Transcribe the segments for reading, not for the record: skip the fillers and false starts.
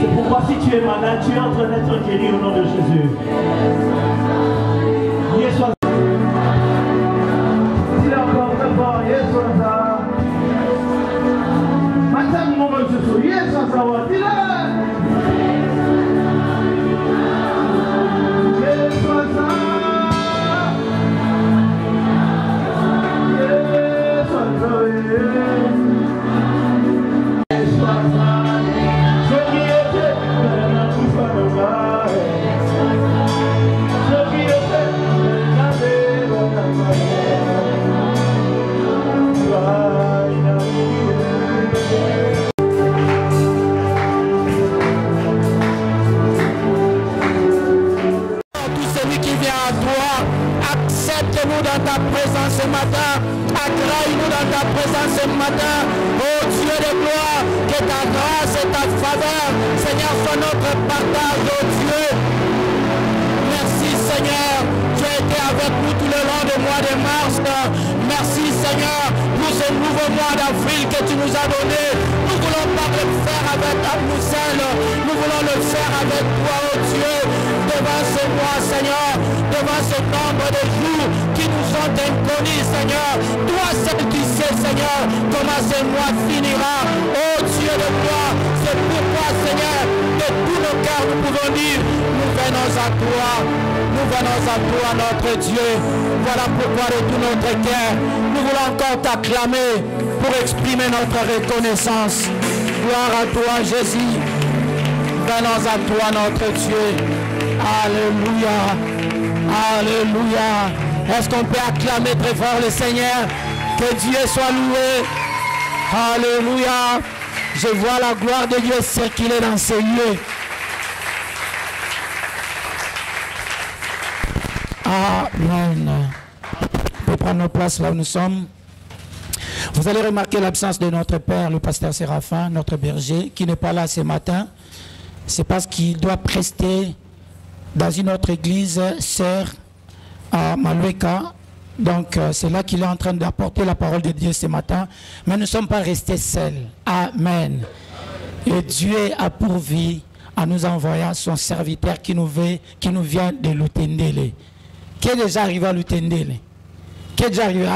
C'est pourquoi si tu es malade, tu es en train d'être guéri au nom de Jésus. Il est encore très fort. Maintenant, mon Jésus, accepte-nous dans ta présence ce matin, accueille-nous dans ta présence ce matin, oh Dieu de gloire, que ta grâce et ta faveur, Seigneur, soient notre partage, oh Dieu. Merci Seigneur, tu as été avec nous tout le long du mois de mars. Merci Seigneur pour ce nouveau mois d'avril que tu nous as donné. Nous ne voulons pas le faire avec nous seuls, nous voulons le faire avec toi, oh Dieu, devant ce mois Seigneur, devant ce nombre de jours qui nous sont inconnus Seigneur. Toi seul tu sais Seigneur comment ce mois finira, oh Dieu de gloire. C'est pourquoi Seigneur, de tous nos cœurs nous pouvons dire, nous venons à toi. Nous venons à toi, notre Dieu. Voilà pourquoi de tout notre cœur, nous voulons encore t'acclamer pour exprimer notre reconnaissance. Gloire à toi, Jésus. Venons à toi, notre Dieu. Alléluia. Alléluia. Est-ce qu'on peut acclamer très fort le Seigneur? Que Dieu soit loué. Alléluia. Je vois la gloire de Dieu circuler dans ces lieux. Amen. On peut prendre nos places là où nous sommes. Vous allez remarquer l'absence de notre père, le pasteur Séraphin, notre berger, qui n'est pas là ce matin. C'est parce qu'il doit prester dans une autre église, sœur, à Malueka. Donc, c'est là qu'il est en train d'apporter la parole de Dieu ce matin. Mais nous ne sommes pas restés seuls. Amen. Et Dieu a pourvu en nous envoyant son serviteur qui nous vient de Lutendele. Qui est déjà arrivé à Lutendele? Qui est déjà arrivé?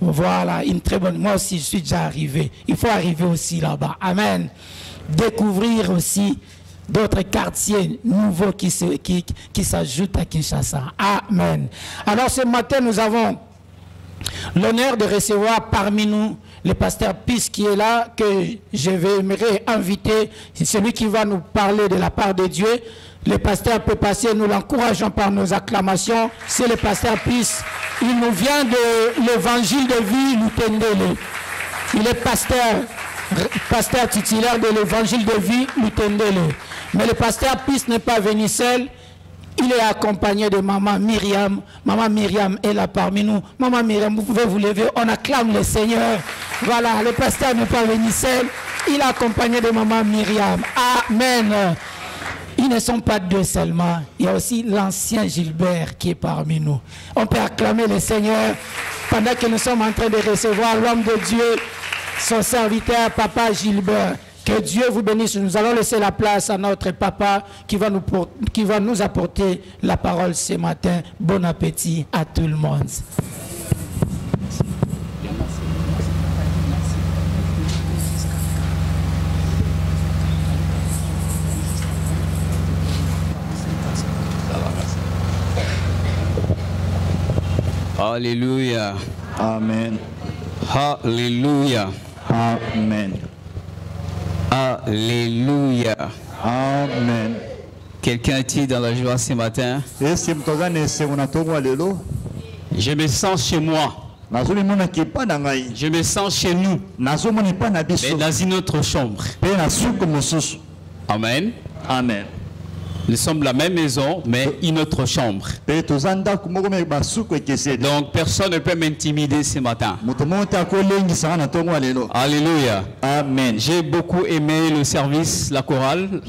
Voilà, une très bonne. Moi aussi, je suis déjà arrivé. Il faut arriver aussi là-bas. Amen. Découvrir aussi d'autres quartiers nouveaux qui s'ajoutent à Kinshasa. Amen. Alors ce matin, nous avons l'honneur de recevoir parmi nous le pasteur Peace qui est là, que j'aimerais inviter. C'est celui qui va nous parler de la part de Dieu. Le pasteur peut passer, nous l'encourageons par nos acclamations. C'est le pasteur Peace. Il nous vient de l'évangile de vie, Lutendele. Il est pasteur titulaire de l'évangile de vie, Lutendele. Mais le pasteur Peace n'est pas venu seul. Il est accompagné de maman Myriam. Maman Myriam est là parmi nous. Maman Myriam, vous pouvez vous lever. On acclame le Seigneur. Voilà, le pasteur n'est pas venu seul. Il est accompagné de maman Myriam. Amen. Ils ne sont pas deux seulement. Il y a aussi l'ancien Gilbert qui est parmi nous. On peut acclamer le Seigneur pendant que nous sommes en train de recevoir l'homme de Dieu, son serviteur, Papa Gilbert. Que Dieu vous bénisse. Nous allons laisser la place à notre papa qui va nous apporter la parole ce matin. Bon appétit à tout le monde. Alléluia. Amen. Alléluia. Amen. Alléluia. Amen. Quelqu'un est-il dans la joie ce matin? Je me sens chez moi. Je me sens chez nous. Mais dans une autre chambre. Amen. Amen. Nous sommes la même maison, mais une autre chambre. Donc personne ne peut m'intimider ce matin. Alléluia. Amen. J'ai beaucoup aimé le service, la chorale.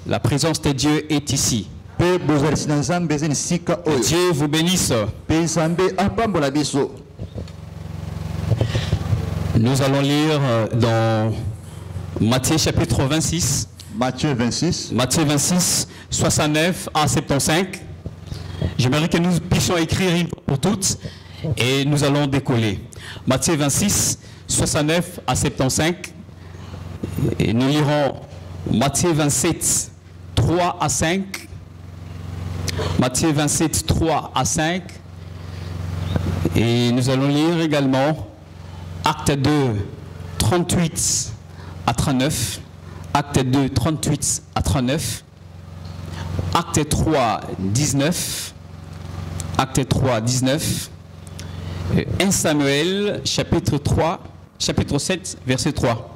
La présence de Dieu est ici. Que Dieu vous bénisse. Nous allons lire dans Matthieu chapitre 26. Matthieu 26. Matthieu 26, 69 à 75. J'aimerais que nous puissions écrire une fois pour toutes et nous allons décoller. Matthieu 26, 69 à 75. Et nous lirons Matthieu 27, 3 à 5. Matthieu 27, 3 à 5. Et nous allons lire également Acte 2, 38 à 39. Acte 2, 38 à 39. Acte 3, 19. Acte 3, 19. 1 Samuel, chapitre 7, verset 3.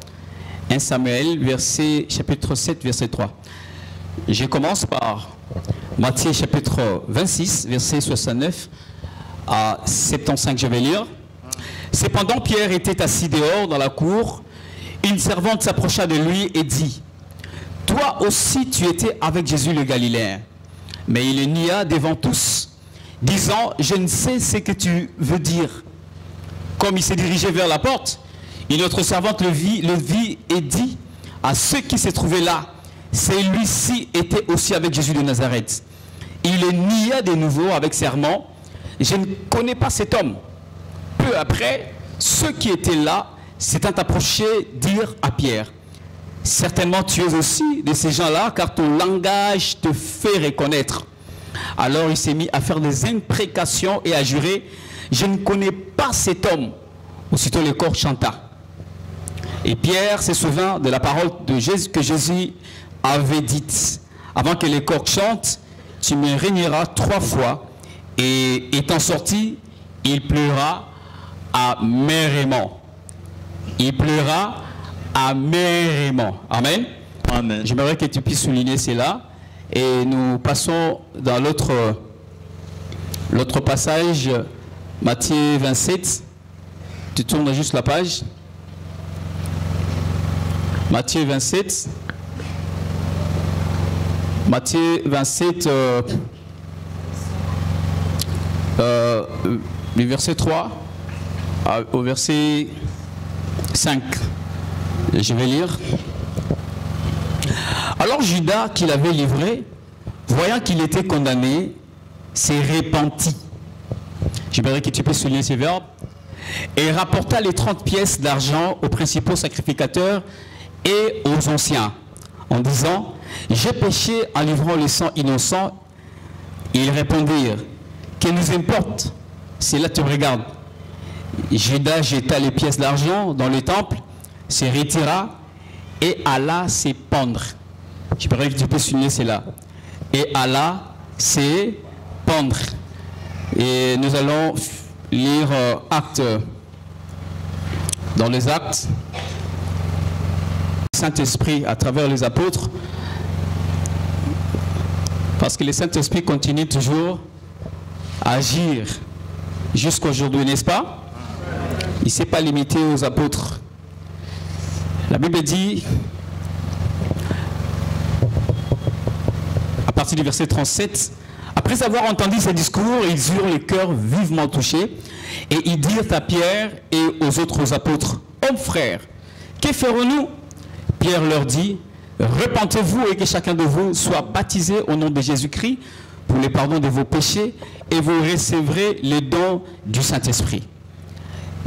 1 Samuel, chapitre 7, verset 3. Je commence par Matthieu, chapitre 26, verset 69 à 75, je vais lire. Cependant, Pierre était assis dehors dans la cour. Une servante s'approcha de lui et dit: « Toi aussi tu étais avec Jésus le Galiléen. » Mais il le nia devant tous, disant: « Je ne sais ce que tu veux dire. » Comme il s'est dirigé vers la porte, une autre servante le vit et dit à ceux qui se trouvaient là: « Celui-ci était aussi avec Jésus de Nazareth. » Il le nia de nouveau avec serment: « Je ne connais pas cet homme. » Peu après, ceux qui étaient là s'étant approchés dirent à Pierre: « Certainement tu es aussi de ces gens-là, car ton langage te fait reconnaître. » Alors il s'est mis à faire des imprécations et à jurer: « Je ne connais pas cet homme. » Aussitôt le corps chanta. Et Pierre se souvint de la parole de Jésus que Jésus avait dite: « Avant que le corps chante, tu me régneras 3 fois. » Et étant sorti, il pleura amèrement. Il pleura amèrement. Amen. Amen. J'aimerais que tu puisses souligner cela. Et nous passons dans l'autre passage, Matthieu 27. Tu tournes juste la page. Matthieu 27. Matthieu 27, du verset 3 au verset 5. Je vais lire. Alors Judas, qui l'avait livré, voyant qu'il était condamné, s'est repenti. J'aimerais que tu puisses souligner ces verbes. Et rapporta les 30 pièces d'argent aux principaux sacrificateurs et aux anciens, en disant, j'ai péché en livrant le sang innocent. Ils répondirent, que nous importe, cela te regarde. Judas jeta les pièces d'argent dans le temple, se retira et alla se pendre. J'aimerais que tu puisses souligner cela. Et alla se pendre. Et nous allons lire Actes, dans les Actes, le Saint-Esprit à travers les apôtres, parce que le Saint-Esprit continue toujours à agir jusqu'à aujourd'hui, n'est-ce pas? Il ne s'est pas limité aux apôtres. La Bible dit, à partir du verset 37, après avoir entendu ces discours, ils eurent le cœur vivement touchés et ils dirent à Pierre et aux autres apôtres, « Hommes frères, que ferons-nous » Pierre leur dit, « Repentez-vous et que chacun de vous soit baptisé au nom de Jésus-Christ pour le pardon de vos péchés et vous recevrez les dons du Saint-Esprit. »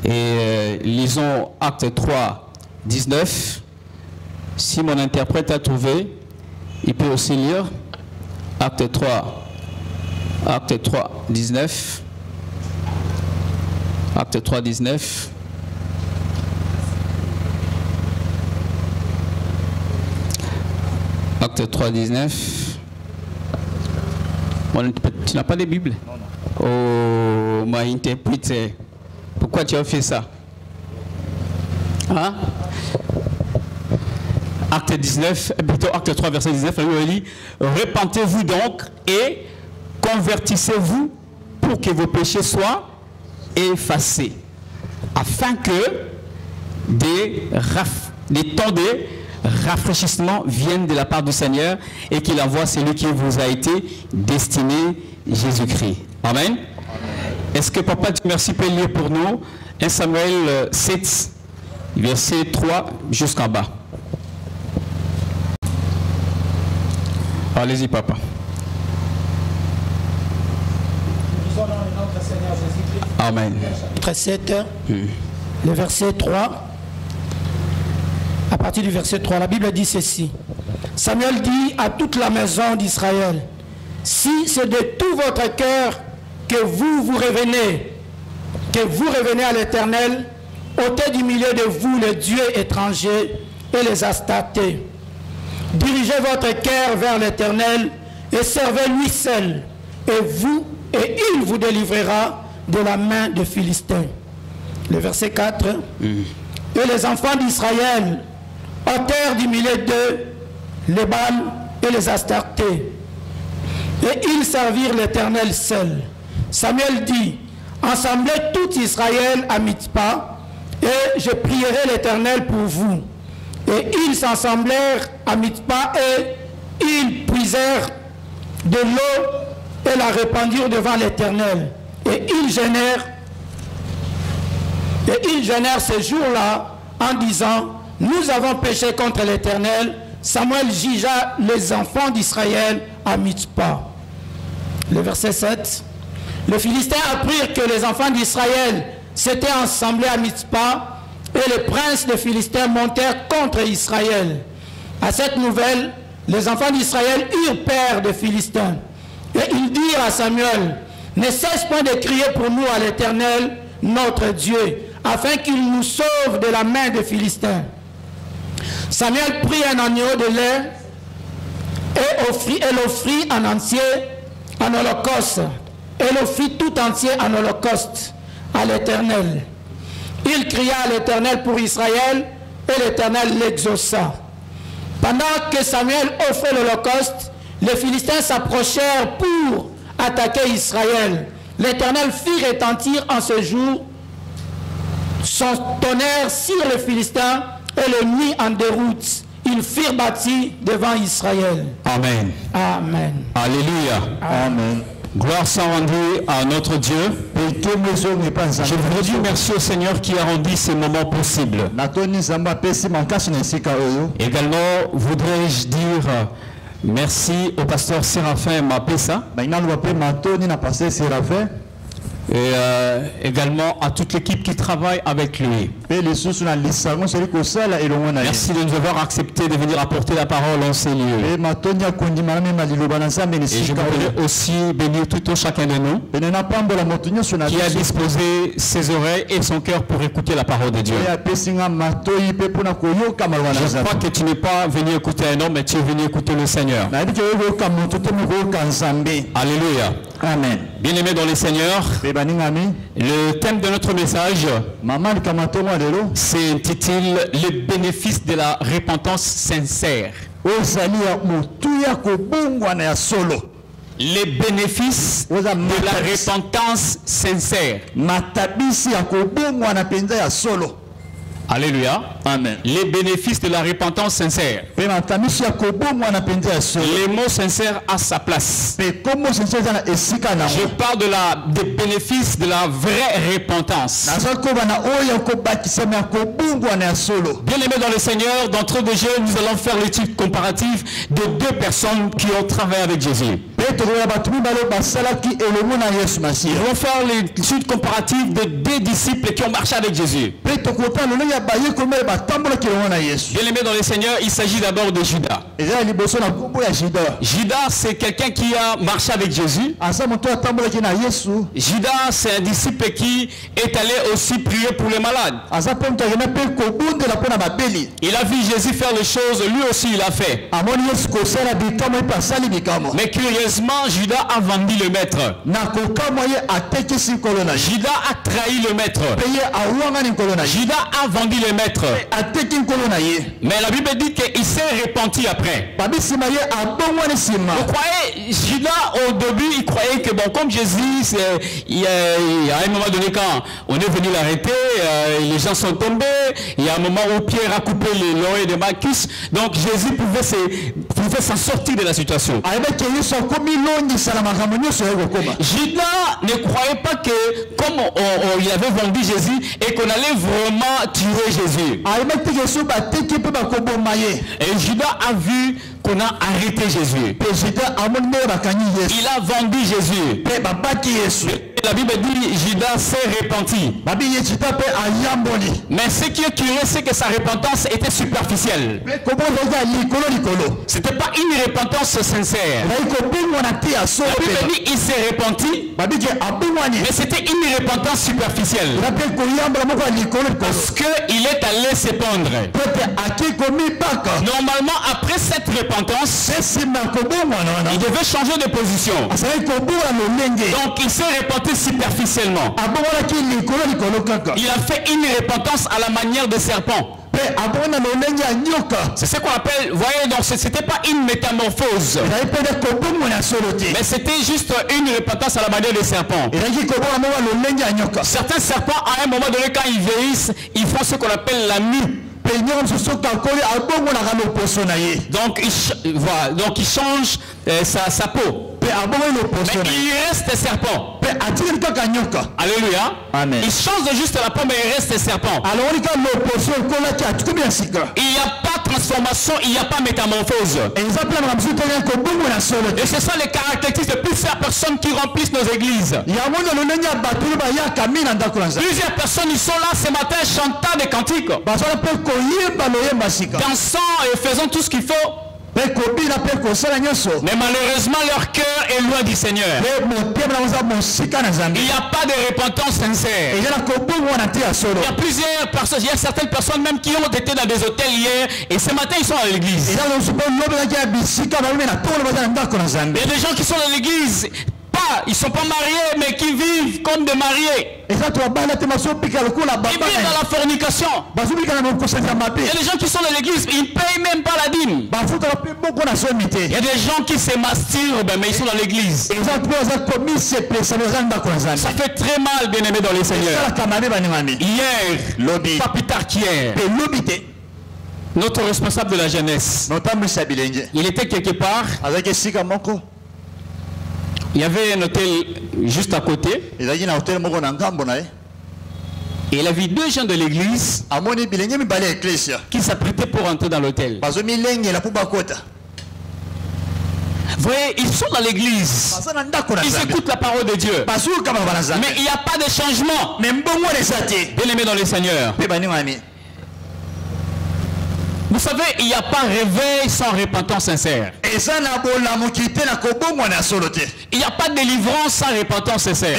Et lisons Acte 3, 19. Si mon interprète a trouvé, il peut aussi lire Acte 3, 19. Acte 3, 19. Acte 3, 19. Bon, tu n'as pas de Bible? Non, non. Oh, m'a interprété. Pourquoi tu as fait ça? Hein? Acte 19, plutôt Acte 3, verset 19, il dit, repentez-vous donc et convertissez-vous pour que vos péchés soient effacés, afin que des temps de rafraîchissement viennent de la part du Seigneur et qu'il envoie celui qui vous a été destiné, Jésus-Christ. Amen. Est-ce que Papa Dieu merci peut lire pour nous 1 Samuel 7, verset 3 jusqu'en bas. Allez-y, Papa. Amen. Chapitre 7, le verset 3. À partir du verset 3, la Bible dit ceci. Samuel dit à toute la maison d'Israël, si c'est de tout votre cœur que vous revenez à l'Éternel, ôtez du milieu de vous les dieux étrangers et les astartés. Dirigez votre cœur vers l'Éternel et servez-lui seul, et il vous délivrera de la main des Philistins. Le verset 4. Et les enfants d'Israël ôtèrent du milieu d'eux les Baals et les astartés, et ils servirent l'Éternel seul. Samuel dit, assemblez tout Israël à Mitzpah, et je prierai l'Éternel pour vous. Et ils s'assemblèrent à Mitzpah, et ils puisèrent de l'eau et la répandirent devant l'Éternel. Et ils gênèrent ce jour-là en disant, nous avons péché contre l'Éternel. Samuel jugea les enfants d'Israël à Mitzpah. Le verset 7. Les Philistins apprirent que les enfants d'Israël s'étaient assemblés à Mitzpah, et les princes des Philistins montèrent contre Israël. À cette nouvelle, les enfants d'Israël eurent peur des Philistins. Et ils dirent à Samuel, ne cesse point de crier pour nous à l'Éternel, notre Dieu, afin qu'il nous sauve de la main des Philistins. Samuel prit un agneau de lait et l'offrit en entier en holocauste. Et l'offrit tout entier en holocauste à l'Éternel. Il cria à l'Éternel pour Israël, et l'Éternel l'exauça. Pendant que Samuel offrait l'holocauste, les Philistins s'approchèrent pour attaquer Israël. L'Éternel fit retentir en ce jour son tonnerre sur les Philistins et les mit en déroute. Ils firent bâtir devant Israël. Amen. Amen. Alléluia. Amen. Gloire soit rendue à notre Dieu. Je voudrais dire merci au Seigneur qui a rendu ces moments possibles. Également, voudrais-je dire merci au pasteur Séraphin Mapessa Et également à toute l'équipe qui travaille avec lui. Merci de nous avoir accepté de venir apporter la parole en ces lieux. Et je voudrais aussi bénir tout un chacun de nous qui a disposé ses oreilles et son cœur pour écouter la parole de Dieu. Je crois que tu n'es pas venu écouter un homme, mais tu es venu écouter le Seigneur. Alléluia. Amen. Bien-aimés dans le Seigneur, le thème de notre message s'intitule « Les bénéfices de la repentance sincère ». Les bénéfices de la repentance sincère. Alléluia. Amen. Les bénéfices de la repentance sincère. Les mots sincères à sa place. Je parle des bénéfices de la vraie repentance. Bien aimé dans le Seigneur, d'entre deux jeux, nous allons faire l'étude comparative de deux personnes qui ont travaillé avec Jésus. Nous allons faire l'étude comparative de deux disciples qui ont marché avec Jésus. Bien aimé dans le Seigneur, il s'agit d'abord de Judas. Judas, c'est quelqu'un qui a marché avec Jésus. Judas, c'est un disciple qui est allé aussi prier pour les malades. Il a vu Jésus faire les choses, lui aussi il a fait. Mais curieusement, Judas a vendu le maître. Judas a trahi le maître. Judas a vendu le maître. Mais la Bible dit qu'il s'est repenti après. Vous croyez, Judas au début, il croyait que bon, comme Jésus, il y a un moment donné quand on est venu l'arrêter, les gens sont tombés, il y a un moment où Pierre a coupé les l'oreille de Malchus, donc Jésus pouvait s'en sortir de la situation. Judas ne croyait pas que comme il avait vendu Jésus et qu'on allait vraiment tuer Jésus. Et Judas a vu qu'on a arrêté Jésus. Il a vendu Jésus. La Bible dit Judas s'est repenti. Mais ce qui est curieux, c'est que sa repentance était superficielle. C'était pas une repentance sincère. La Bible dit il s'est repenti, mais c'était une repentance superficielle. Parce qu'il est allé se pendre. Normalement, après cette repentance, il devait changer de position. Donc il s'est repenti superficiellement. Il a fait une repentance à la manière de serpent. C'est ce qu'on appelle, voyez, donc c'était pas une métamorphose, mais c'était juste une repentance à la manière des serpents. Certains serpents, à un moment donné, quand ils vieillissent, ils font ce qu'on appelle la mue. Donc il change sa peau. Mais il reste serpent. Alléluia. Amen. Il change juste la peau, mais il reste serpent. Il n'y a pas transformation, il n'y a pas métamorphose. Et ce sont les caractéristiques de plusieurs personnes qui remplissent nos églises. Plusieurs personnes, ils sont là ce matin chantant des cantiques, dansant et faisant tout ce qu'il faut. Mais malheureusement leur cœur est loin du Seigneur. Il n'y a pas de repentance sincère. Il y a plusieurs personnes, il y a certaines personnes même qui ont été dans des hôtels hier et ce matin ils sont à l'église. Il y a des gens qui sont dans l'église, ils ne sont pas mariés mais qui vivent comme des mariés. Ils vivent dans la fornication. Il y a des gens qui sont dans l'église, ils ne payent même pas la dîme. Il y a des gens qui se masturbent, mais ils sont dans l'église. Ça fait très mal, bien aimé dans les Seigneurs. Hier, pas plus tard qu'hier, notre responsable de la jeunesse, il était quelque part. Il y avait un hôtel juste à côté. Et il a vu deux gens de l'église qui s'apprêtaient pour entrer dans l'hôtel. voyez, ils sont dans l'église. Ils écoutent la parole de Dieu. Mais il n'y a pas de changement. Bien aimé dans le Seigneur. Vous savez, il n'y a pas réveil sans repentance sincère. Il n'y a pas de délivrance sans repentance sincère.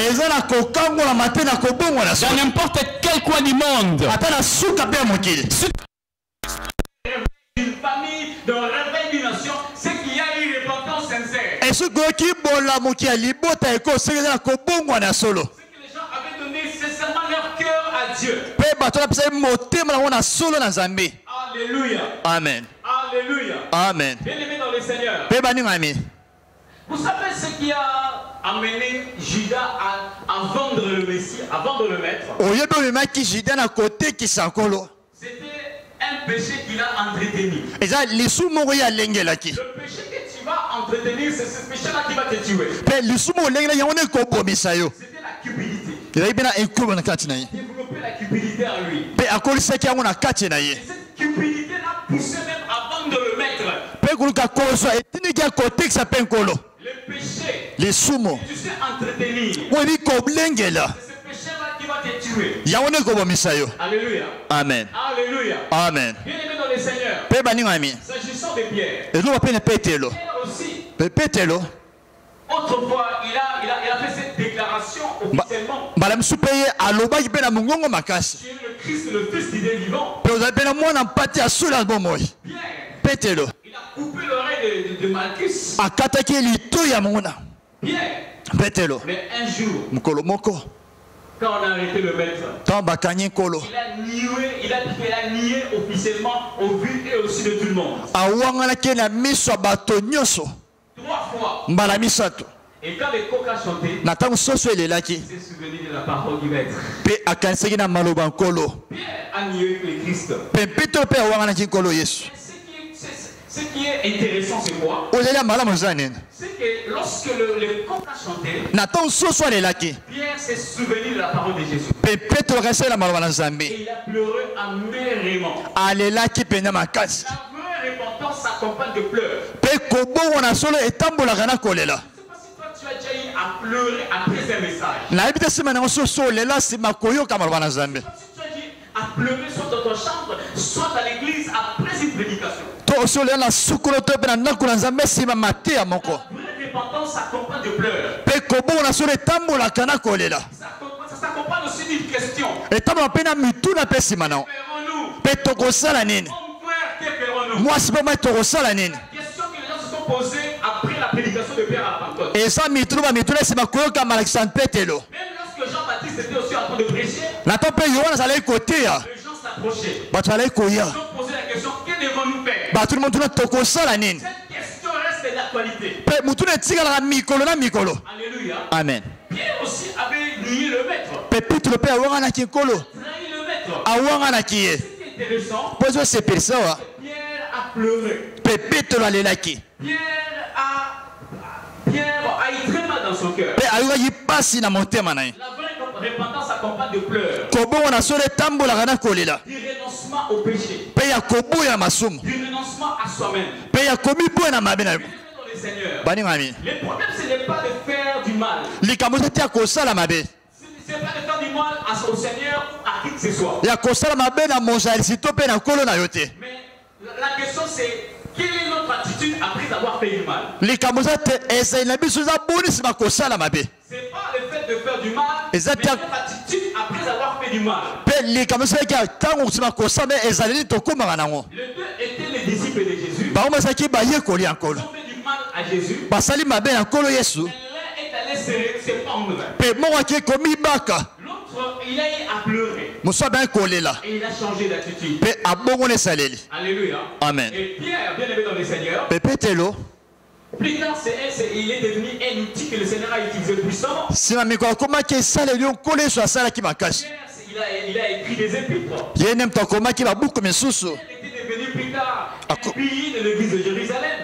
Dans n'importe quel coin du monde. D'une famille, d'un réveil d'une nation, c'est qu'il y a une repentance sincère. Et ce que Les gens avaient donné sincèrement leur cœur à Dieu. Alléluia. Amen. Alléluia. Amen. Bien aimé dans le Seigneur. Vous savez ce qui a amené Judas à vendre le Messie, à vendre le Maître? C'était un péché qu'il a entretenu. Le péché que tu vas entretenir, c'est ce péché-là qui va te tuer. C'était la cupidité. Développer la cupidité en lui. Et cette cupidité l'a poussé même à vendre le Maître. Le péché les sumo que tu sais entretenir, c'est ce péché-là qui va te tuer. Alléluia. Amen. Alléluia. Amen. Bien aimé dans le Seigneur. S'agissant de Pierre. Pierre aussi. Autrefois, il a fait cette déclaration officiellement. Tu es le Christ, le Fils du Dieu vivant. Pierre, il a coupé l'oreille de Malchus. Pierre, mais un jour, quand on a arrêté le Maître, il a nié officiellement au vu et au su de tout le monde. 3 fois. Et quand les coqs ont chanté, il s'est souvenu de la parole du Maître. Pierre a nié le Christ. Ce qui est intéressant, c'est quoi? C'est que lorsque les coqs ont chanté, Pierre s'est souvenu de la parole de Jésus. Et il a pleuré amèrement. La vraie repentance s'accompagne de pleurs. Je ne sais pas si toi tu as déjà eu à pleurer après un message. Je ne sais pas si tu as eu à pleurer soit dans ta chambre, soit à l'église après une prédication. La vraie repentance s'accompagne de pleurs. Ça s'accompagne aussi d'une question. Que ferons-nous? Mon frère, que ferons-nous? La question que les gens se sont posées après la prédication de Pierre à la Pentecôte. Même lorsque Jean-Baptiste était aussi en train de prêcher, les gens s'approchaient. Ils ont posé la question, que devons-nous faire? Cette question reste d'actualité. Alléluia. Amen. Pierre aussi avait nié le Maître. Trahi le Maître. Ce qui est intéressant, Pierre a pleuré. Pierre a eu très mal dans son cœur. La vraie repentance s'accompagne de pleurs. Du renoncement au péché. Du renoncement à soi-même. Dans le Seigneur. Le problème, ce n'est pas de faire du mal. Ce n'est pas de faire du mal au Seigneur ou à qui que ce soit. Mais la question c'est, quelle est notre attitude après avoir fait du mal? C'est pas le fait de faire du mal, mais notre attitude après avoir fait du mal. Les deux étaient les disciples de Jésus. Ils ont fait du mal à Jésus. L'un est allé se pendre. L'autre, il a eu à pleurer. Et il a changé d'attitude. Alléluia. Amen. Et Pierre, bien aimé dans le Seigneur, plus tard, il est devenu un outil que le Seigneur a utilisé puissamment. Pierre, il a écrit des épîtres. Il était devenu plus tard un pilier de l'église de Jérusalem.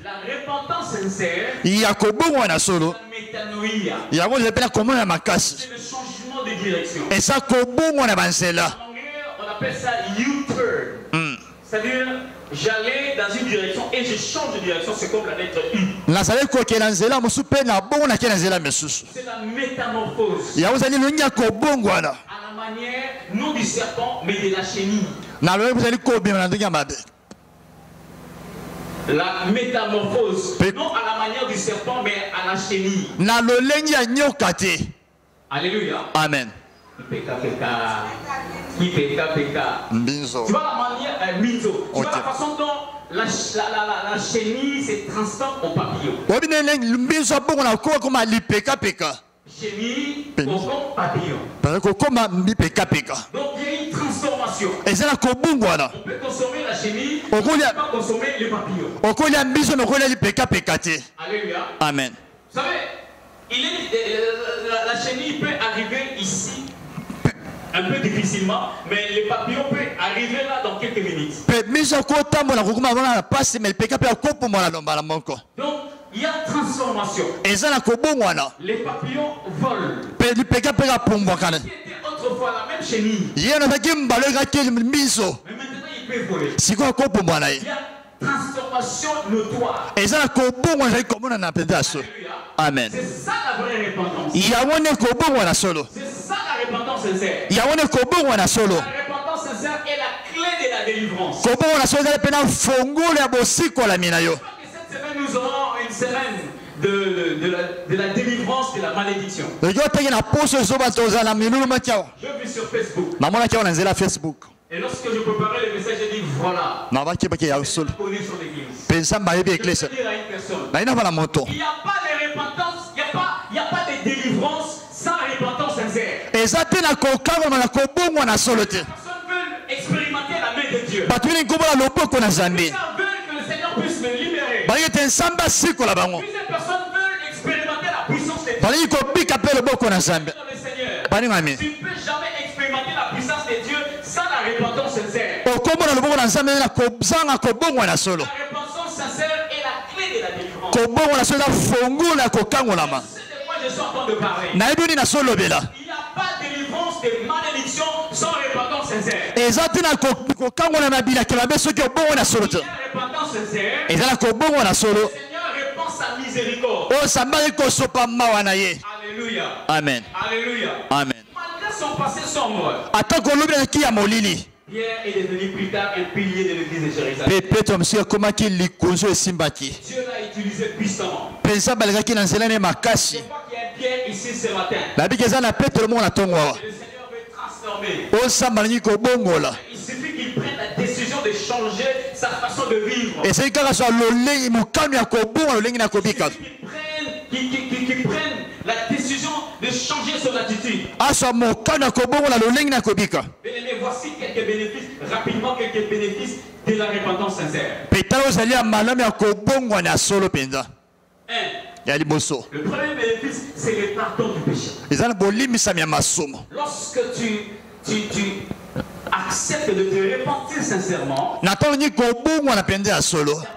La repentance sincère, la métanoïa, c'est le changement de direction. En anglais, on appelle ça U-turn. C'est-à-dire, j'allais dans une direction et je change de direction, c'est comme la lettre U. C'est la métamorphose. À la manière, non du serpent, mais de la chenille. La métamorphose, non à la manière du serpent, mais à la chenille. Alléluia. Amen. Tu vois la manière, Minzo, tu vois la façon dont la chenille se transforme en papillon. Chenille, cocon, papillon. Donc il y a une transformation. On peut consommer la chenille, on ne peut pas consommer le papillon. Alléluia. Amen. Vous savez, la chenille peut arriver ici un peu difficilement, mais les papillons peuvent arriver là dans quelques minutes. Donc, il y a transformation. Les papillons volent. Qui était autrefois la même chenille. Mais maintenant, il peut voler. Il y a transformation notoire. Amen. C'est ça la vraie repentance. C'est ça la repentance sincère. La repentance sincère est la clé de la délivrance. Cette semaine, nous aurons une semaine de la délivrance de la malédiction. Je vis sur Facebook. Et lorsque je préparais le message, j'ai dit voilà. C'est la condition de l'église. Je veux dire à une personne. Il n'y a pas de repentance, il n'y a pas de délivrance sans repentance sincère. Personne ne veut expérimenter la main de Dieu. Personne veut que le Seigneur puisse me libérer. Plusieurs personnes veulent expérimenter la puissance de Dieu. Dans le Seigneur. Tu ne peux jamais expérimenter la puissance de Dieu sans la repentance sincère. La repentance sincère est la clé de la délivrance. C'est de quoi je suis en train de parler. Il n'y a pas de délivrance de malédiction sans repentance sincère. Il y a repentance sincère. Le Seigneur répand sa miséricorde. Alléluia. Amen. Alléluia. Amen. Malgré son passé sombre, Pierre est devenu plus tard un pilier de l'église de Jérusalem. Dieu l'a utilisé puissamment. Je crois qu'il y a un Pierre ici ce matin. Le Seigneur veut transformer. Il suffit qu'il prenne la décision de changer sa façon de vivre. Il suffit qu'il prenne la décision de changer son attitude. Bien-aimés, voici quelques bénéfices, rapidement quelques bénéfices de la repentance sincère. Le premier bénéfice, c'est le pardon du péché. Lorsque tu acceptes de te repentir sincèrement,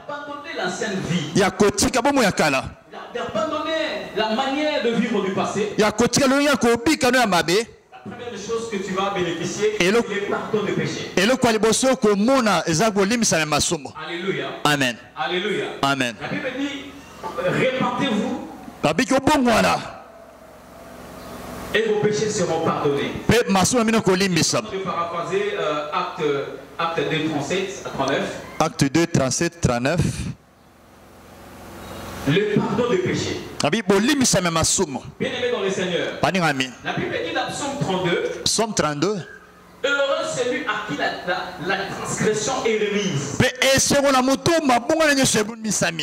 d'abandonner l'ancienne vie, d'abandonner la manière de vivre du passé, la première chose que tu vas bénéficier, c'est le pardon du péché. Alléluia. Amen. Alléluia. Amen. La Bible dit, répentez-vous et vos péchés seront pardonnés. Je vais paraphraser acte 2, 37 à 39. Acte 2, 37, 39. Le pardon des péchés. Bien-aimé dans le Seigneur. La Bible dit dans Psaume 32. Heureux celui à qui la transgression est remise.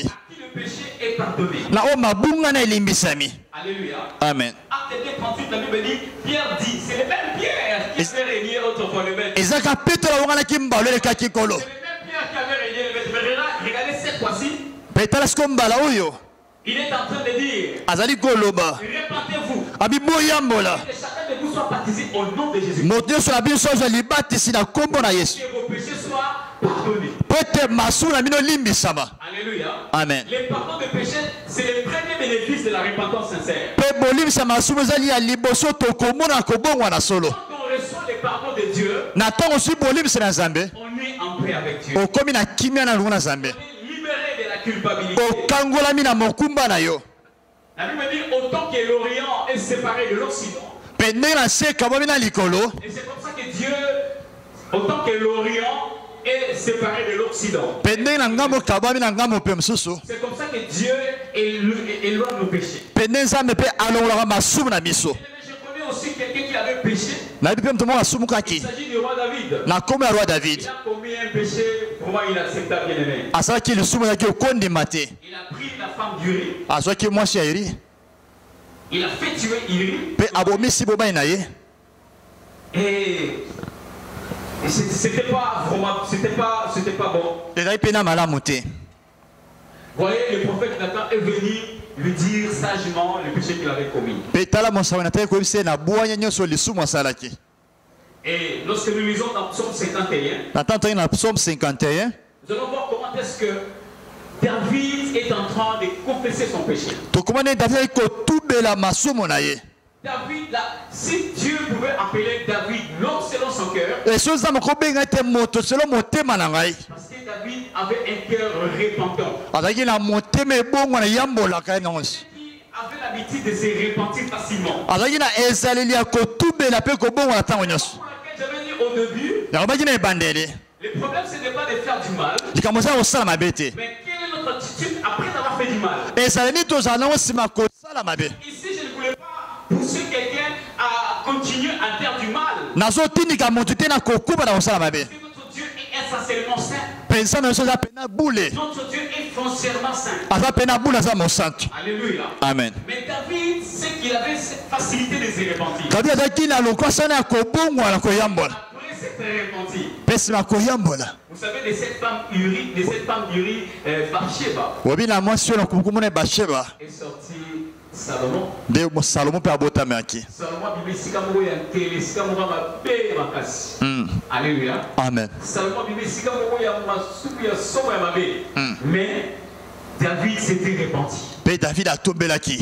À qui le péché est pardonné. Alléluia. Amen. Acte 2, 38, la Bible dit, Pierre dit, c'est le même Pierre qui avait régné autrefois le maître. C'est le même Pierre qui avait régné le maître. Mais regardez cette fois-ci. Il est en train de dire, répentez-vous. Que chacun de vous soit baptisé au nom de Jésus. Que vos péchés soient pardonnés. Alléluia. Amen. Le pardon de péché, c'est le premier bénéfice de la repentance sincère. Quand on reçoit le pardon de Dieu, On est en paix avec Dieu. On est libéré de la culpabilité. La Bible dit autant que l'Orient est séparé de l'Occident. Et c'est comme ça que Dieu, autant que l'Orient est séparé de l'Occident. C'est comme ça que Dieu éloigne nos péchés. Je connais aussi quelqu'un qui avait péché. Il s'agit du roi David. Il a commis un péché, pour moi inacceptable, bien aimé. Il a pris la femme d'Uri. Il a fait tuer Uri. Et c'était pas vraiment, c'était pas bon. Vous voyez, le prophète Nathan est venu lui dire sagement le péché qu'il avait commis. Et lorsque nous lisons dans Psaume 51, nous allons voir comment est-ce que David est en train de confesser son péché. David, là, si Dieu pouvait appeler David l'homme selon son cœur, parce que David avait un cœur repentant. Il avait l'habitude de se repentir facilement. Pour laquelle j'avais dit au début, le problème ce n'est pas de faire du mal, mais quelle est notre attitude après avoir fait du mal? Ici, je ne voulais pas pousser quelqu'un à continuer à faire du mal. Parce que notre Dieu est essentiellement saint. Notre Dieu est foncièrement saint. Alléluia. Amen. Mais David, c'est qu'il avait cette facilité de se repentir. Après s'être repenti. Vous savez, de cette femme Uri, Bathsheba, est sorti Salomon. Alléluia. Amen. Mais David s'était repenti.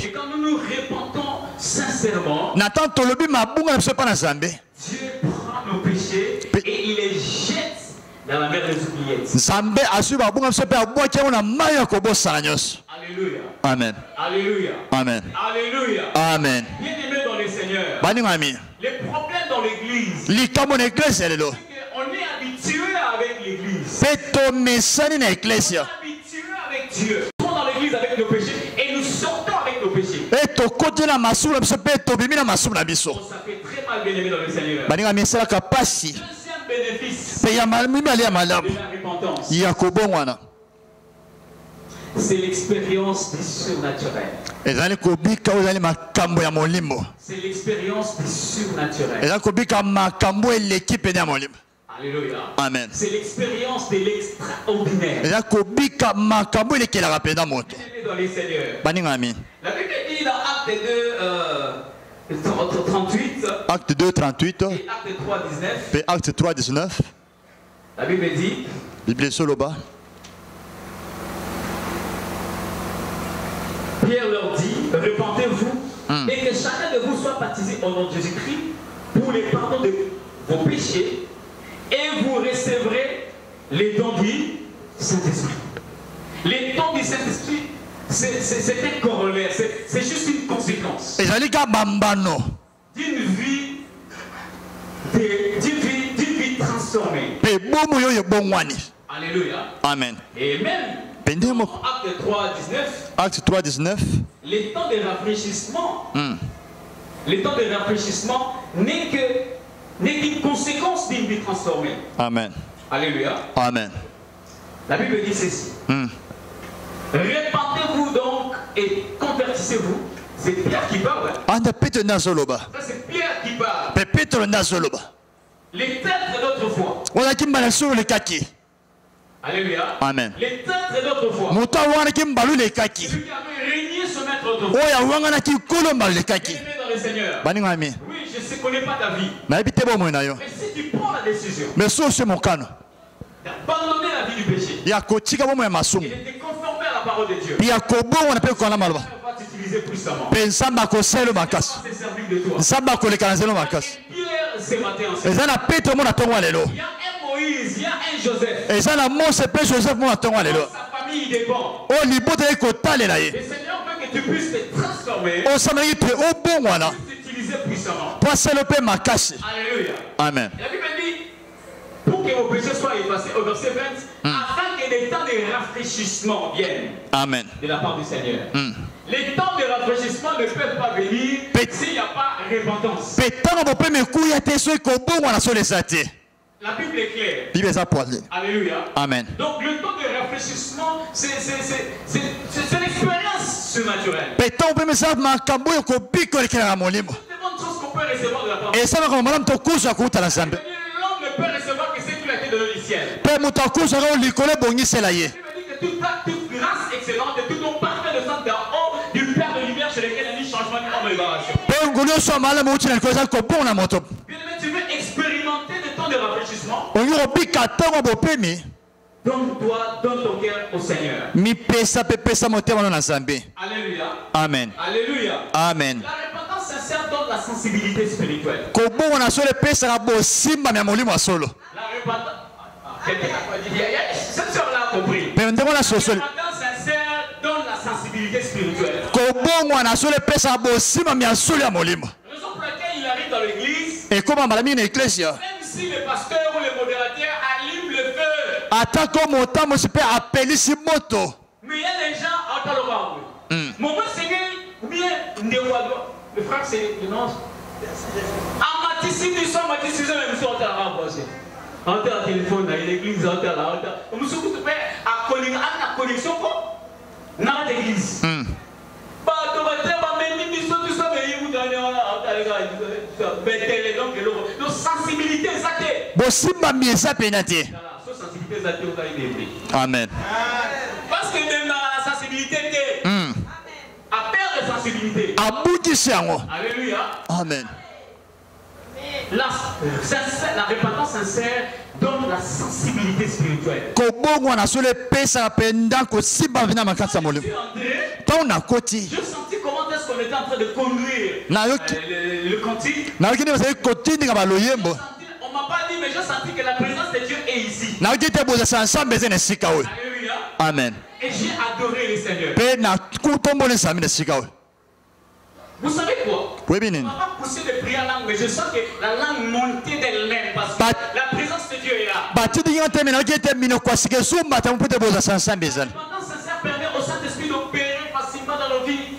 Et quand nous nous repentons sincèrement, Dieu prend nos péchés et il les jette dans la mer des oubliettes. Alléluia. Amen. Alléluia. Amen. Alléluia. Amen. Bien-aimés dans le Seigneur. Les problèmes dans l'église, c'est qu'on est habitué avec l'église. On est habitué avec Dieu. Nous sommes dans l'église avec nos péchés et nous sortons avec nos péchés. On s'appelle très mal, bien-aimés dans le Seigneur. Deuxième bénéfice de la repentance, c'est l'expérience du surnaturel. C'est l'expérience du surnaturel. Alléluia. Amen. C'est l'expérience de l'extraordinaire. Dans les seigneurs. La Bible dit dans Acte 2, 38 et Acte 3, 19. La Bible dit, Pierre leur dit, repentez-vous et que chacun de vous soit baptisé au nom de Jésus-Christ pour le pardon de vos péchés et vous recevrez les dons du Saint-Esprit. Les dons du Saint-Esprit, c'est un corollaire, c'est juste une conséquence d'une vie transformée. Alléluia. Amen. Et même Acte 3, 19, les temps de rafraîchissement n'est qu'une conséquence d'une vie transformée. Amen. Alléluia. Amen. La Bible dit ceci. Répandez-vous donc et convertissez-vous. C'est Pierre qui parle. Ça c'est Pierre qui parle. Les têtes d'autrefois. Alléluia. Amen. Les têtes d'autrefois. Celui qui avait régné ce maître autrefois. Dans le Seigneur. Oui, je ne connais pas ta vie. Mais si tu prends la décision d'abandonner la vie du péché et de te conformer à la parole de Dieu, Dieu va t'utiliser puissamment. Dieu va se servir de toi. Pierre ce matin ensemble. Il y a un Moïse, il y a un Joseph. Et ça la Mose et Joseph mon attend alléluia. Sa famille dépend. Oh libote ko talela ye. Le Seigneur veut que tu puisses te transformer. Oh ça m'a dit oh bon voilà. T'utiliser puissamment. Pour célébrer ma cache. Alléluia. Amen. La Bible dit pour que vos péchés soient effacés au verset 20 afin que des temps de rafraîchissement viennent. Amen. De la part du Seigneur. Les temps de rafraîchissement ne peuvent pas venir s'il n'y a pas repentance. La Bible est claire. Alléluia. Amen. Donc le temps de rafraîchissement, c'est l'expérience surnaturelle. Toutes les bonnes choses qu'on peut recevoir de la part de Dieu. L'homme ne peut recevoir que ce qui lui a été donné du ciel. La Bible dit que toute grâce excellente et tout don parfait de sang d'en haut du Père de lumière sur lequel il y a eu changement de forme et libération. Bien-aimé, tu veux expérimenter des temps de rafraîchissement? Donne-toi, donne ton cœur au Seigneur. Alléluia. Amen. Alléluia. Amen. La repentance sincère donne la sensibilité spirituelle. La repentance... Cette sœur-là a compris. La repentance sincère donne la sensibilité spirituelle. Raison pour laquelle il arrive dans l'église, même si le pasteur ou le modérateur allume le feu, mais il y a des gens à Otaloba. Mon Seigneur, ou bien le frère, c'est le nom. Amatissi, nous sommes Amatissi, nous sommes Otaloba. On est à téléphone, à l'église, on est là. On se trouve à la connexion dans l'église. Donc, sensibilité exagérée. Amen. Parce que même la sensibilité a peur de sensibilité. Alléluia. Amen. La repentance sincère donne la sensibilité spirituelle. Je sentis comment est-ce qu'on était en train de conduire le cantique. On m'a pas dit, mais j'ai senti que la présence de Dieu est ici. Alléluia. Amen. Et j'ai adoré le Seigneur. Vous savez quoi? On ne va pas pousser de prier en langue, mais je sens que la langue montait d'elle-même parce que la présence de Dieu est là. La repentance sincère permet au Saint-Esprit d'opérer facilement dans nos vies.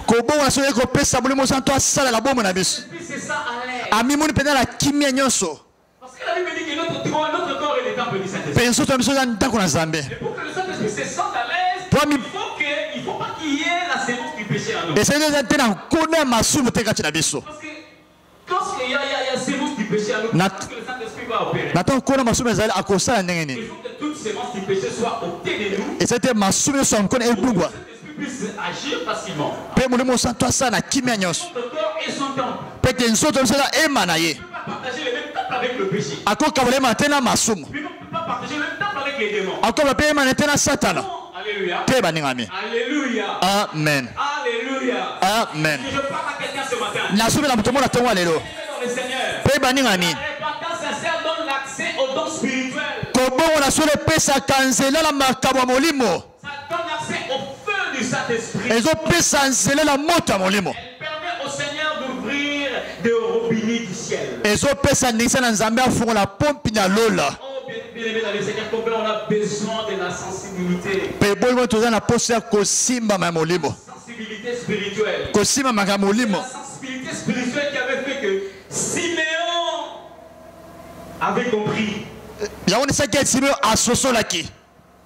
C'est ça à l'air. Parce que la Bible dit que notre corps est le temple du Saint-Esprit. Et pour que le Saint-Esprit se sente à l'aise, il ne faut pas qu'il y ait la sémence du péché en nous. Parce que lorsqu'il y a sémence du péché en nous, que le Saint-Esprit va opérer. Il faut que toute sémence du péché soit ôtée de nous. Et que le Saint-Esprit puisse agir facilement. Notre corps est son temple. Il ne peut pas partager le même temple avec le péché. Il ne peut pas partager le même temple avec les démons. Alléluia. Alléluia. Amen. Alléluia. Amen. Je parle à quelqu'un ce matin. Le Seigneur. La repentance sincère donne l'accès au don spirituel. Ça donne accès au feu du Saint-Esprit. Elle permet au Seigneur d'ouvrir des robinets du ciel. Bien-aimé dans le Seigneur, on a besoin de la sensibilité. Sensibilité spirituelle. La sensibilité spirituelle qui avait fait que Siméon avait compris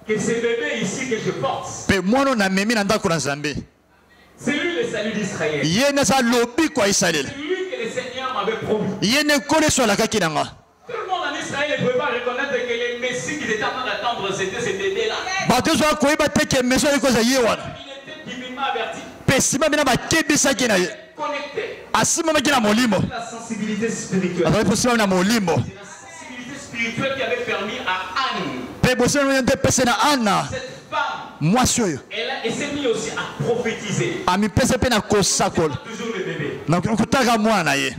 que ce bébé ici que je porte, c'est lui le salut d'Israël. C'est lui que le Seigneur m'avait promis. Tout le monde en Israël ne pouvait pas reconnaître que les messies qu'ils étaient en train d'attendre, c'était ce bébé-là. Il était divinement averti. Connecté. La sensibilité spirituelle. C'est la sensibilité spirituelle qui avait permis à Anne, cette femme, elle s'est mise aussi à prophétiser. Toujours le bébé.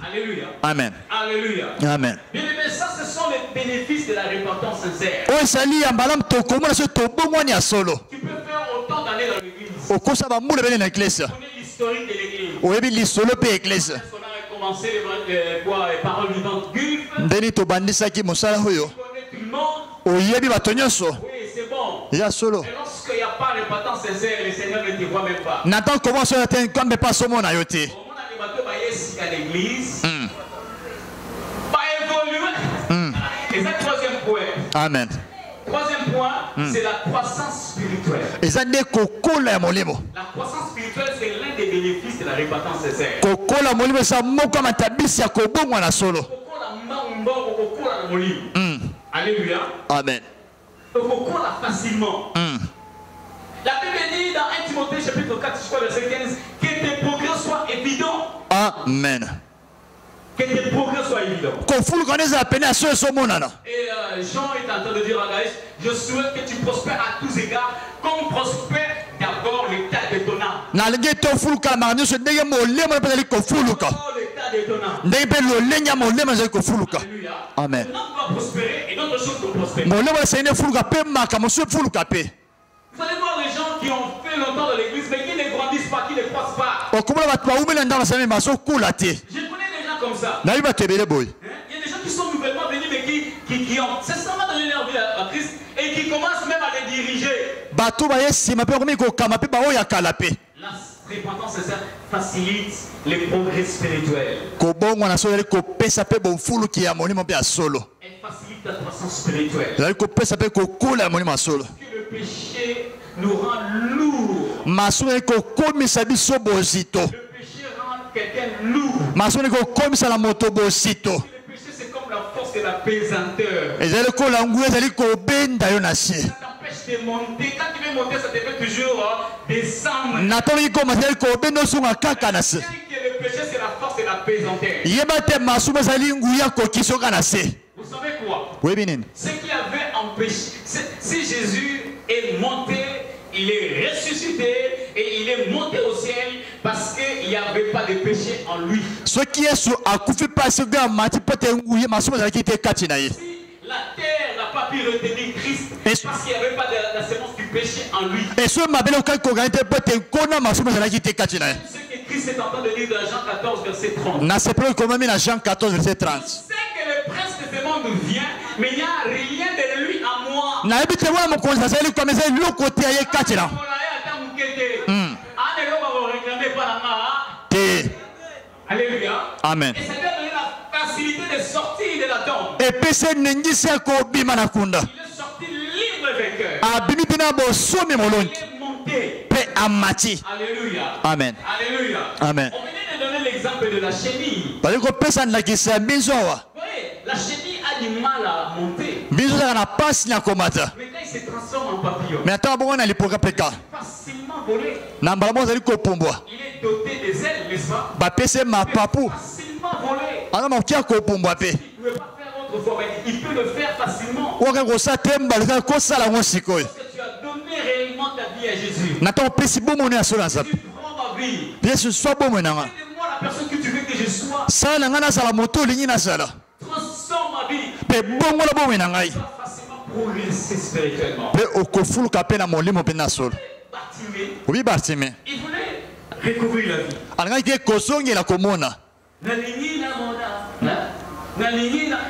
Alléluia. Amen. Alléluia. Amen. Bien aimé, ça ce sont les bénéfices de la repentance sincère. Tu peux faire autant d'années dans l'église. peux connaître L'historique de l'église. On a commencé les paroles vivantes Gulf. Tu connais tout le monde. Oui, c'est bon. Et lorsqu'il n'y a pas de repentance sincère, le Seigneur ne te voit même pas. Au moment où on a l'église, et c'est le troisième point. Amen. Troisième point, c'est la croissance spirituelle. La croissance spirituelle, c'est l'un des bénéfices de la repentance sincère. Alléluia. Amen. Beaucoup là facilement. La Bible dit dans 1 Timothée chapitre 4, verset 15, que tes progrès soient évidents. Amen. Que tes progrès soient évidents. Et Jean est en train de dire à Gaïs, je souhaite que tu prospères à tous égards, comme prospère d'abord l'état de ton âme. Amen. L'homme doit prospérer et d'autres choses doivent prospérer. Vous allez voir les gens qui ont fait longtemps dans l'église, mais qui ne grandissent pas, qui ne croissent pas. Je connais des gens comme ça. Il y a des gens qui sont nouvellement venus, mais qui ont sincèrement donné leur vie à Christ et qui commencent même à les diriger. La repentance sincère facilite les progrès spirituels. Elle facilite la croissance spirituelle. Parce que le péché nous rend lourds. Le péché rend quelqu'un lourd. Le péché c'est comme la force de la pesanteur. Ça t'empêche de monter. Quand tu veux monter, ça te fait toujours descendre. Le péché c'est la force de la pesanteur. Vous savez quoi? Ce qui avait empêché, si Jésus est monté, il est ressuscité et il est monté au ciel parce qu'il n'y avait pas de péché en lui. Si la terre n'a pas pu retenir Christ parce qu'il n'y avait pas de la sémence du péché en lui. Ce que Christ est en train de dire dans Jean 14 verset 30. Je sais que le prince de ce monde vient, mais il n'y a rien de lui à moi. Alléluia. Amen. Et ça lui a donné la facilité de sortir de la tombe. Il est sorti libre vainqueur. Il est monté. Alléluia. Amen. Alléluia. Amen. On venait de donner l'exemple de la chenille. Vous voyez, la chenille a du mal à monter. Mais quand il se transforme en papillon, il est facilement volé. Il est doté des ailes, n'est-ce pas? Il est facilement volé. Il ne pouvait pas faire autrefois, mais il peut le faire facilement. Parce que tu as donné réellement ta vie à Jésus. Tu prends ma vie. Aide-moi la personne que tu veux que je sois. Transforme ma vie. Tu vas facilement progresser spirituellement. Bartimée, il voulait recouvrir la vie.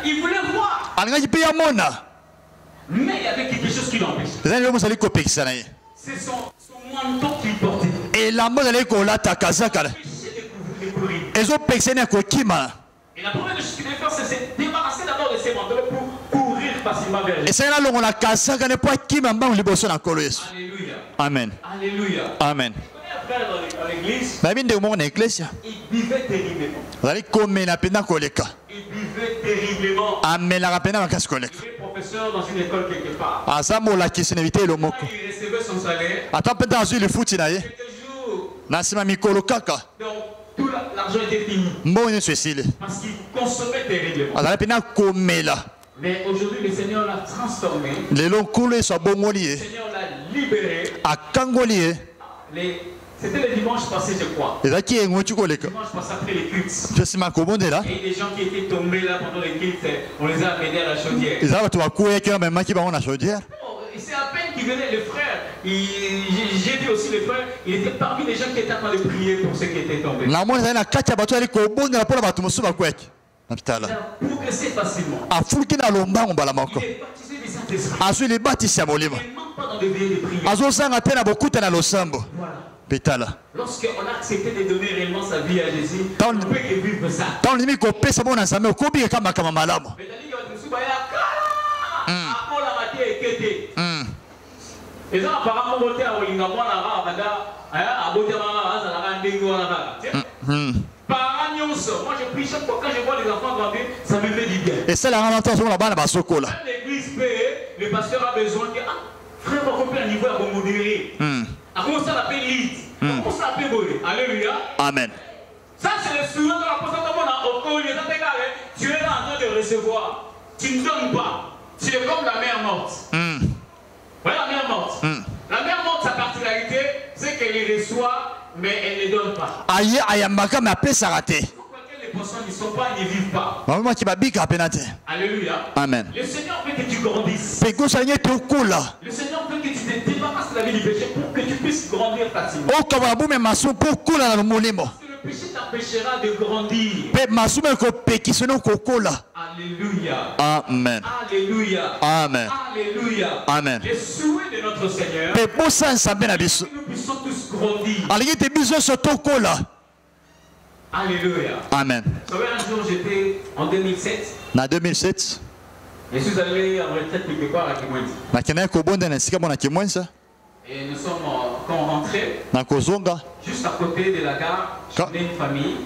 Il voulait voir. Mais il y avait quelque chose qui l'empêchait. C'est son manteau qu'il portait. Et la première chose qu'il devait faire, c'est se débarrasser d'abord de ses manteaux pour courir facilement vers lui. Alléluia. Amen. Alléluia. Amen. Dans l'église, il buvait terriblement. Il buvait terriblement. Il est professeur dans une école quelque part. Il recevait son salaire. Quelques jours. Donc tout l'argent était fini. Parce qu'il consommait terriblement. Mais aujourd'hui, le Seigneur l'a transformé. Le Seigneur l'a libéré. C'était le dimanche passé, je crois. Dimanche passé après les cultes. Et les gens qui étaient tombés là pendant les cultes, on les a amenés à la chaudière. C'est à peine qu'il venait, les frères. J'ai vu aussi les frères, il était parmi les gens qui étaient en train de prier pour ceux qui étaient tombés. Il a progressé facilement. Il est baptisé du Saint-Esprit. Il ne manque pas dans des veillées de prière. Voilà. Lorsqu'on a accepté de donner réellement sa vie à Jésus, on peut vivre ça. Et ça, apparemment, moi je prie chaque fois quand je vois les enfants grandir, ça me fait du bien. Et c'est la lamentation là-bas, l'église paie, le pasteur a besoin que frère, on peut un niveau à modérer. À comment ça l'appelle lead? Comment ça l'appelle modérer? Alléluia. Amen. Ça, c'est le sourire de la personne tu es là en train de recevoir. Tu ne donnes pas. Tu es comme la mère morte. Voilà la mère morte. La mère morte, sa particularité, c'est qu'elle les reçoit, mais elle ne donne pas. Pourquoi les personnes ne sont pas, ils ne vivent pas. Alléluia. Amen. Le Seigneur veut que tu grandisses. Le Seigneur veut que tu te débarrasses de la vie du péché pour que tu puisses grandir facilement. Parce que le péché t'empêchera de grandir. Alléluia. Amen. Alléluia. Amen. Alléluia. Amen. Les souhaits de notre Seigneur, que nous puissions tous grandir. Alléluia. Amen. Vous savez, un jour j'étais en 2007. En 2007. Je suis allé en retraite quelque part à Kimwenzi. Et nous sommes quand on rentrait, juste à côté de la gare, je connais une famille.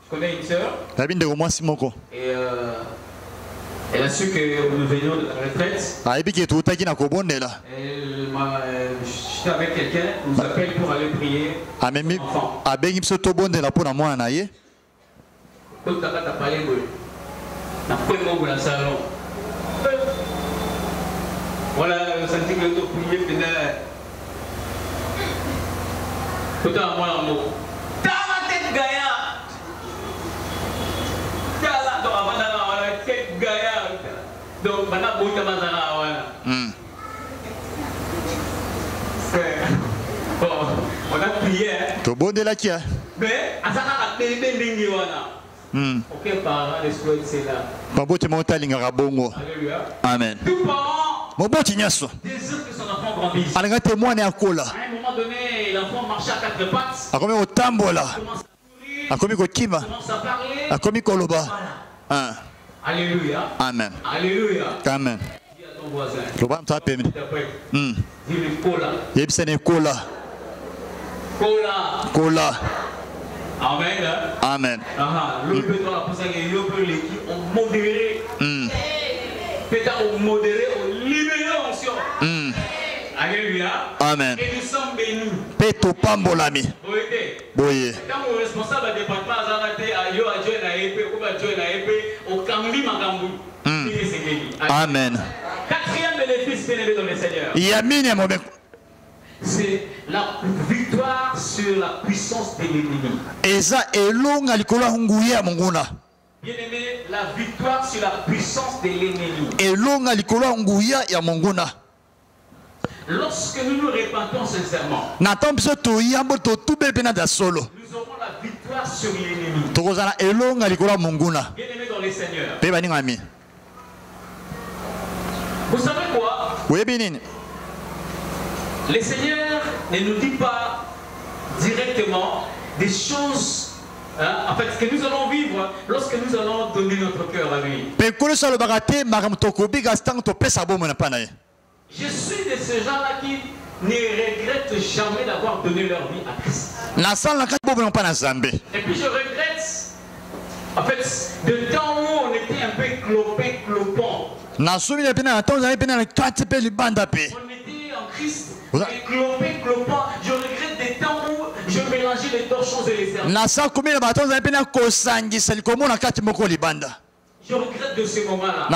Je connais une soeur. Et elle a su que nous venions de la retraite. J'étais avec quelqu'un, nous appelle pour aller prier. Voilà, le senti que nous prions pendant. Tout à moi l'amour. Dans ma tête gaillard. Donc, maintenant, on a prié. Mais, aucun parent ne souhaite cela. Alléluia. Amen. Tout parent désire que son enfant grandisse. À un moment donné, l'enfant marchait à quatre pattes. Il commence à parler. Voilà. Alléluia. Amen. Alléluia. Amen. Dis à ton voisin. Dis-lui cola. Cola. Amen. Amen. L'autre peut la pousser et l'autre l'équipe ont modéré. Peut-être on modéré, on libéré en sion. Alléluia. Amen. Et nous sommes bénis. Péto pambolami. Boye. Quand mon responsable du département a arrêté à yo à Dieu na épée, ou à Dieu na épée, au kambi makambu. Amen. Quatrième bénéfice bénéfice dans le Seigneur. Yamine mon c'est la victoire sur la puissance de l'ennemi. Eza elonga likola hunguya monguna. Bien-aimé, la victoire sur la puissance de l'ennemi. Elonga likola hunguya ya monguna. Lorsque nous nous répandons sincèrement, nous aurons la victoire sur l'ennemi. Bien-aimé dans les Seigneurs. Vous savez quoi? Le Seigneur ne nous dit pas directement des choses en fait, que nous allons vivre lorsque nous allons donner notre cœur à lui. Je suis de ces gens-là qui ne regrettent jamais d'avoir donné leur vie à Christ. Et puis je regrette, en fait, de temps où on était un peu clopant. On était en Christ, clopant. Je regrette des temps où je mélangeais les deux choses et les services. Je regrette de ces moments-là.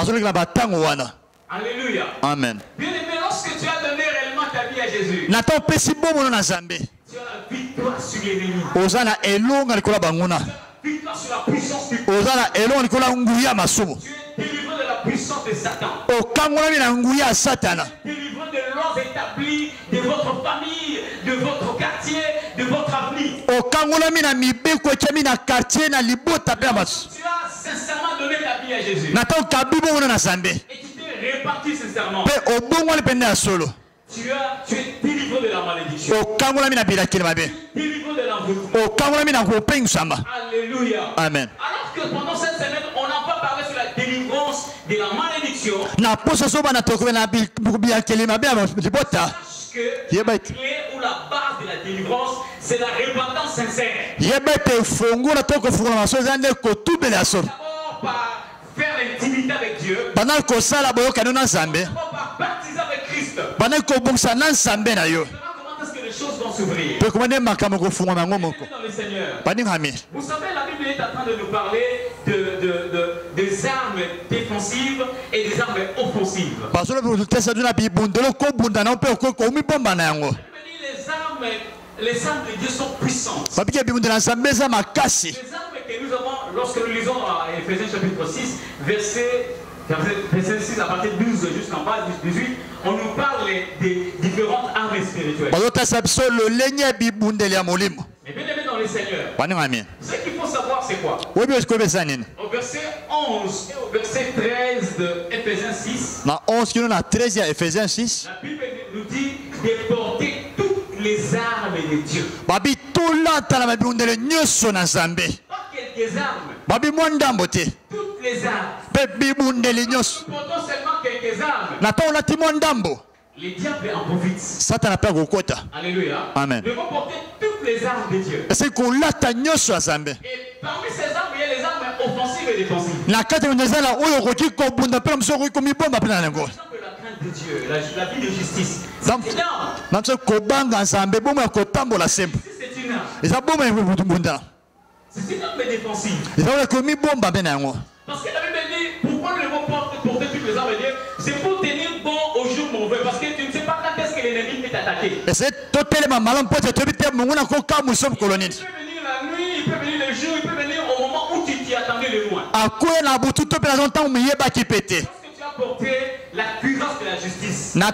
Alléluia. Amen. Bien aimé, lorsque tu as donné réellement ta vie à Jésus. Nathan pesi bomo na Nzambe. Tu as la victoire sur l'ennemi. Ozana elonga likola banguna. Victoire sur la puissance du Ozana elonga likola nguya masumu. Tu es délivré de la puissance de Satan. Okangola mina nguya satana. Tu es délivré de l'ordre établi de votre famille, de votre quartier, de votre avenir. Okangola mina mibeko chemi na quartier na libota pe masu. Tu as sincèrement donné ta vie à Jésus. Nathan kabibo mona na Nzambe. Et tu t'es réparti sincèrement. Pe obongo le pende solo. Tu es délivré de la malédiction. Okangola mina bila kile mabe. Délivré de l'envoûtement. Okangola mina kopeng samba. Alléluia. Amen. Alors que pendant cette semaine, on n'a pas parlé sur la délivrance de la malédiction. Na poso so bana tokwe na bila kile mabe libota. Que la clé ou la base de la délivrance, c'est la repentance sincère. D'abord par faire l'intimité avec Dieu. D'abord par baptiser avec Christ. Comment est-ce que les choses vont s'ouvrir? Dans le Seigneur. Vous savez, la Bible est en train de nous parler des armes défensives et des armes offensives. Les armes de Dieu sont puissantes. Les armes que nous avons, lorsque nous lisons dans Ephésiens chapitre 6, verset 6 à partir de 12 jusqu'en bas, 18, on nous parle des différentes armes spirituelles. Mais bien aimé dans le Seigneur, ce qu'il faut savoir c'est quoi? Au verset 11 et au verset 13 de Ephésiens 6, la Bible nous dit de porter toutes les armes de Dieu. Pas quelques armes. Toutes les armes. Portons seulement quelques armes. Les diables en profitent. Alléluia. Amen. Nous devons porter toutes les armes de Dieu. Et parmi ces armes, il y a les armes offensives et défensives. Par exemple, la crainte de Dieu, la vie de justice. C'est une arme. C'est une arme. C'est une arme défensive. Parce que la Bible dit, pourquoi le mot porter toutes les armes de Dieu? C'est pour tenir bon au jour mauvais. Parce que tu ne sais pas quand est-ce que l'ennemi peut t'attaquer. Il peut venir la nuit, il peut venir le jour, il peut venir au moment où tu t'y attendais le moins. Parce que tu as porté la cuirasse de la justice. Il peut te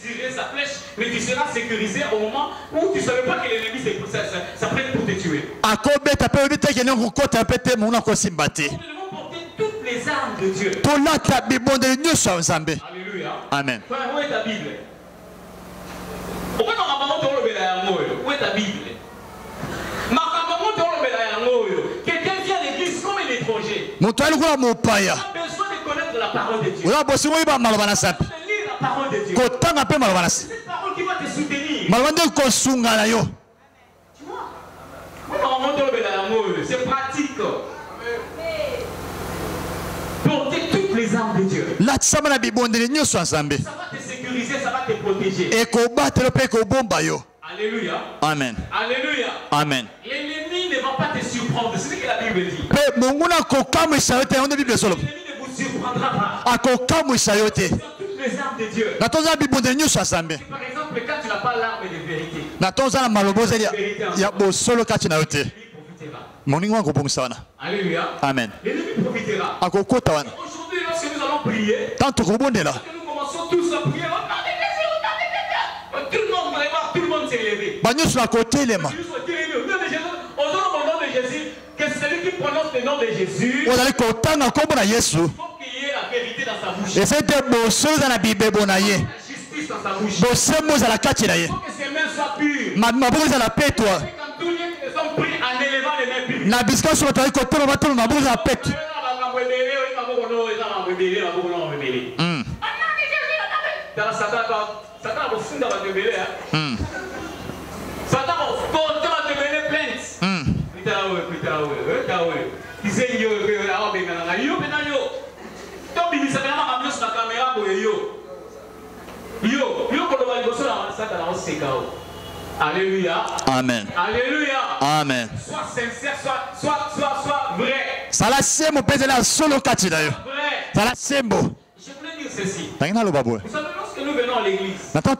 tirer sa flèche, mais tu seras sécurisé au moment où tu ne savais pas que l'ennemi s'apprête pour te tuer. Nous devons porter toutes les armes de Dieu. Alléluia. Amen. Où est ta Bible? Où est ta Bible? Quelqu'un vient à l'église comme un étranger. Il a besoin de connaître la parole de Dieu. Il a besoin de lire la parole de Dieu. C'est cette parole qui va te soutenir. Tu vois? C'est pratique. Porter toutes les armes de Dieu. Ça va te sécuriser, ça va te protéger. Alléluia. Amen. Alléluia. Amen. L'ennemi ne va pas te surprendre. C'est ce que la Bible dit. L'ennemi ne vous surprendra pas. Toutes les armes de Dieu. Par exemple, quand tu n'as pas l'arme de vérité, alléluia. Amen. L'ennemi profitera. Aujourd'hui, lorsque nous allons prier, nous commençons tous à prier. Tout le monde s'est levé. Au nom de Jésus, que celui qui prononce le nom de Jésus, il faut qu'il y ait la vérité dans sa bouche. La justice dans sa bouche. Il faut que ses mains soient pures. Quand tous les sont pris en élevant les mains pures. Satan va fondre dans le bébé. Satan va porter dans le bébé plainte. Il sait que alléluia. Amen. Alléluia. Amen. Sois sincère, sois vrai. Ça la sembo pèse la solo kati d'ailleurs. Vrai. Ça la sembo. Je voulais dire ceci. Vous savez, lorsque nous nous venons à l'église, parfois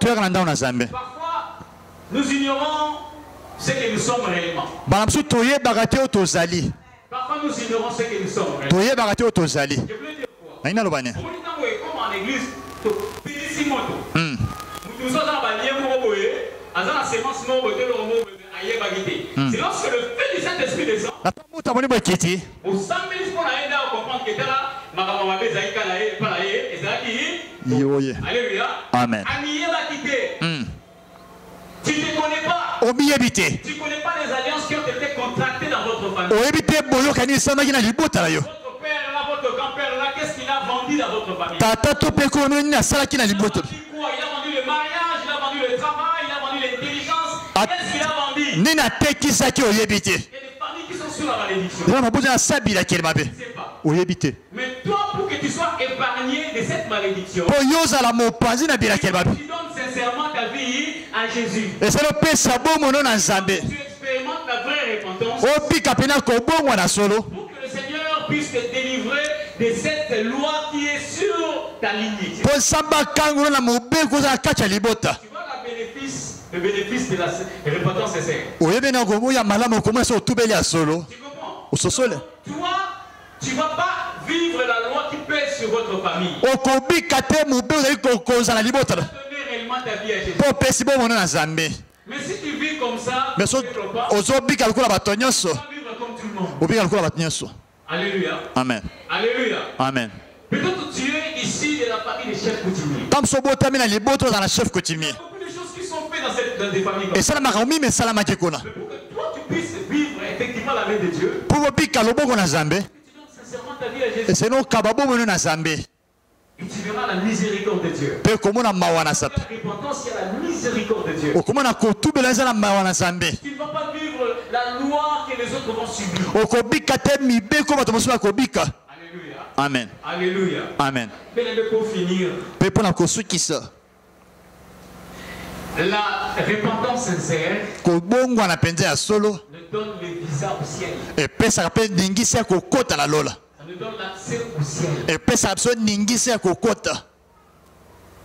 nous ignorons ce que nous sommes réellement. Parfois nous ignorons ce que nous sommes réellement. Je voulais dire quoi? Comme en église, c'est lorsque le feu du Saint-Esprit descend, au 100 000 pour comprendre que alléluia. Amen. Tu ne connais pas. Tu ne connais pas les alliances qui ont été contractées dans votre famille. Votre père là, votre grand-père là, qu'est-ce qu'il a vendu dans votre famille? Il a vendu le mariage, il a vendu le travail, il a vendu l'intelligence. Qu'est-ce qu'il a vendu? Il y a des familles qui sont sous la malédiction. Mais toi, pour que tu sois épargné de cette malédiction, tu donnes sincèrement ta vie à Jésus. Tu expérimentes la vraie repentance pour que le Seigneur puisse te délivrer de cette loi qui est sur ta lignée. Tu vois le bénéfice de la repentance sincère. Tu comprends? Toi, tu ne vas pas vivre la loi qui pèse sur votre famille. Tu vas donner réellement ta vie à Jésus. Mais si tu vis comme ça, tu ne vas vivre comme tout le monde. Alléluia. Amen. Alléluia. Amen. Peut-être tu es ici de la famille des chefs coutumiers. Tam so bota mina liboto za na chef Il y coutumier. a beaucoup de choses qui sont faites dans des familles comme Et ça. ça la maromi mais ça la makekona. Mais pour que toi tu puisses vivre effectivement la main de Dieu, Pour bika loboko na Zambé. tu donnes sincèrement ta vie à Jésus. Et c'est non kababo mono na Zambé. Et tu verras la miséricorde de Dieu. Pe komona mawana sap. La repentance, il y a la miséricorde de Dieu. Okomona ko tubeleza na mawana Zambé. Tu ne vas pas vivre la loi que les autres vont subir. Okobika te mibeko bato mosusu bakobika. Alléluia. Amen. Alléluia. Amen. Mais pour finir, Pe pona ko sukisa. la repentance sincère Ko bongwa na penza ya solo. nous donne le visa au ciel. Et pesa pe ningisi ya kokota la lola. Ça nous donne l'accès au ciel. Et pesa so ningisi ya kokota.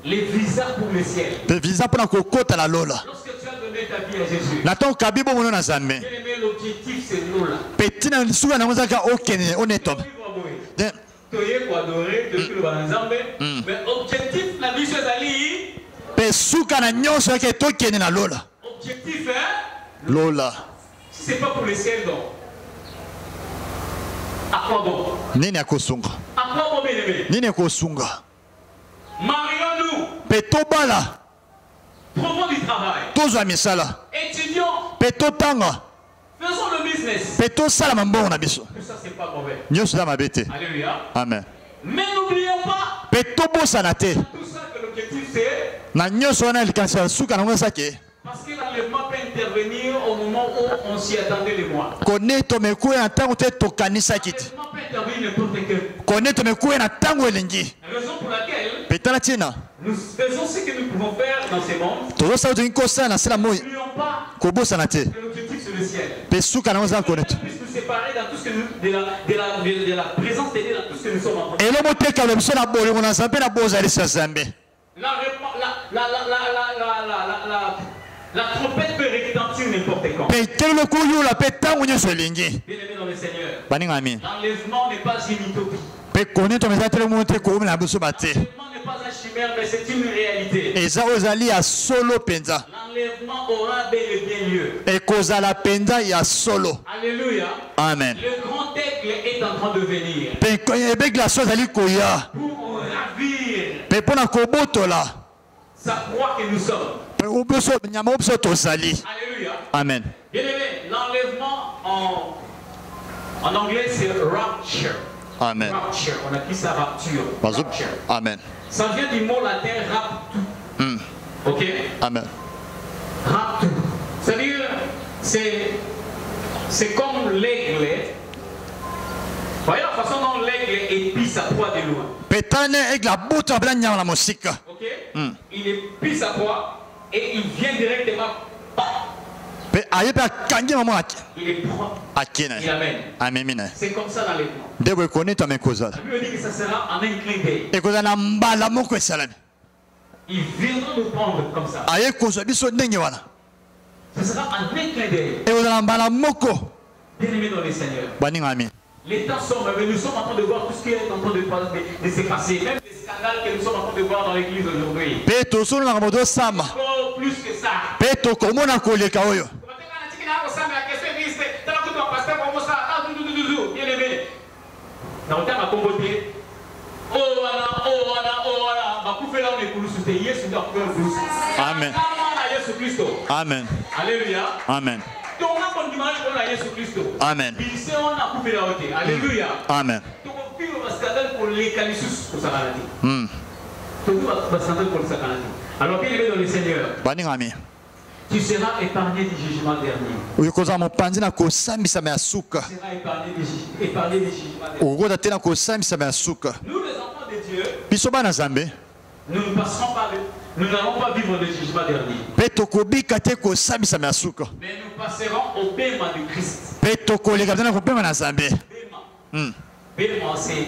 Les visas pour le ciel. Pe visa pona kokota la lola. Lorsque tu as donné ta vie à Jésus, Na ton kabibo mono na Zambé. bien aimé, l'objectif c'est nous là. Petina suga na ngozaka okene onetom. Tu es pour adorer, tu es pour le Nzambe. Mais objectif, la vie c'est Ali. Pe suka na nyonso yake tokene na lola. Objectif, hein? Lola. Si c'est pas pour le ciel, donc. À quoi bon? Nini akosunga? À quoi bon, bien aimé? Nini akosunga? Marions-nous. Pe tobala. Trouvons du travail. Tozwa misala. Étudions. Pe totanga. Faisons le business. Pe tosala mambongo na biso. Tout ça, c'est pas mauvais. Nyonso da mabete. Alléluia. Amen. Mais n'oublions pas Pe tobosana te. tout ça que l'objectif c'est Na nyonso wana likanisa suka na ngozaka ke. parce que l'enlèvement peut intervenir au moment où on s'y attendait le mois. Kone tomekuya na tango te tokanisaki te. L'enlèvement peut intervenir n'importe quel. Kone tomekuya na tango elengi. La raison pour laquelle Pe tala tina. nous faisons ce que nous pouvons faire dans ces mondes. Tozosala tolingi kosala na sela moi. N'oublions pas Kobosana te. que l'objectif c'est le ciel. Pe suka na ngozaka koneto. Puisse nous séparer dans tout ce que nous, de la présence de Dieu dans tout ce que nous sommes en train de faire. Elo motekala biso na bolingo na Nzambe na bozalisa Nzambe. La trompette peut retentir n'importe quand. Pe telo kuyola pe tango nyonso elingi. Bien aimé dans le Seigneur, Baningami. l'enlèvement n'est pas une utopie. Pe kone tomeza telo mote ko na biso bate. L'enlèvement n'est pas un chimère, mais c'est une réalité. Eza ozali ya solo penza. L'enlèvement aura bel et bien lieu. E kozala penza ya solo. Alléluia. Amen. Le grand aigle est en train de venir Pe ebe glaso azali koya. pour ravir Pe pona kobotola. sa proie que nous sommes. Pe obiso nyama obiso tozali. Alléluia. Amen. Bien aimé, l'enlèvement en anglais c'est rapture. Amen. Rapture, on appelle ça rapture. Bazo. Rapture. Amen. Ça vient du mot latin raptu. Ok? Amen. Raptu. C'est-à-dire, c'est comme l'aigle. Voyez la façon dont l'aigle épie sa proie de loin. Petane egla buto abla nyama na mosika. Ok? Il épie sa proie et il vient directement. Pe ayepe kangi mama Il est prend. akina. Il amène. Amemina. C'est comme ça l'enlèvement. Debo kone to mekozala. La Bible dit que ça sera en un clin d'œil. E kozala mbala moko esalami. Ils viendront nous prendre comme ça. Ce sera un clin d'œil. Bien-aimés dans les seigneurs. Les temps sont mais nous sommes en train de voir tout ce qui est en train de se passer. Même les scandales que nous sommes en train de voir dans l'église aujourd'hui. Encore plus que ça. Amen. Amen. Alléluia. Amen. Amen. Alléluia. Amen. Alors, bien aimé dans le Seigneur, tu seras épargné du jugement dernier. Tu seras épargné du jugement dernier. Nous, les enfants de Dieu, nous n'allons pas vivre le jugement dernier. Mais nous passerons au paiement du Christ. Paiement, c'est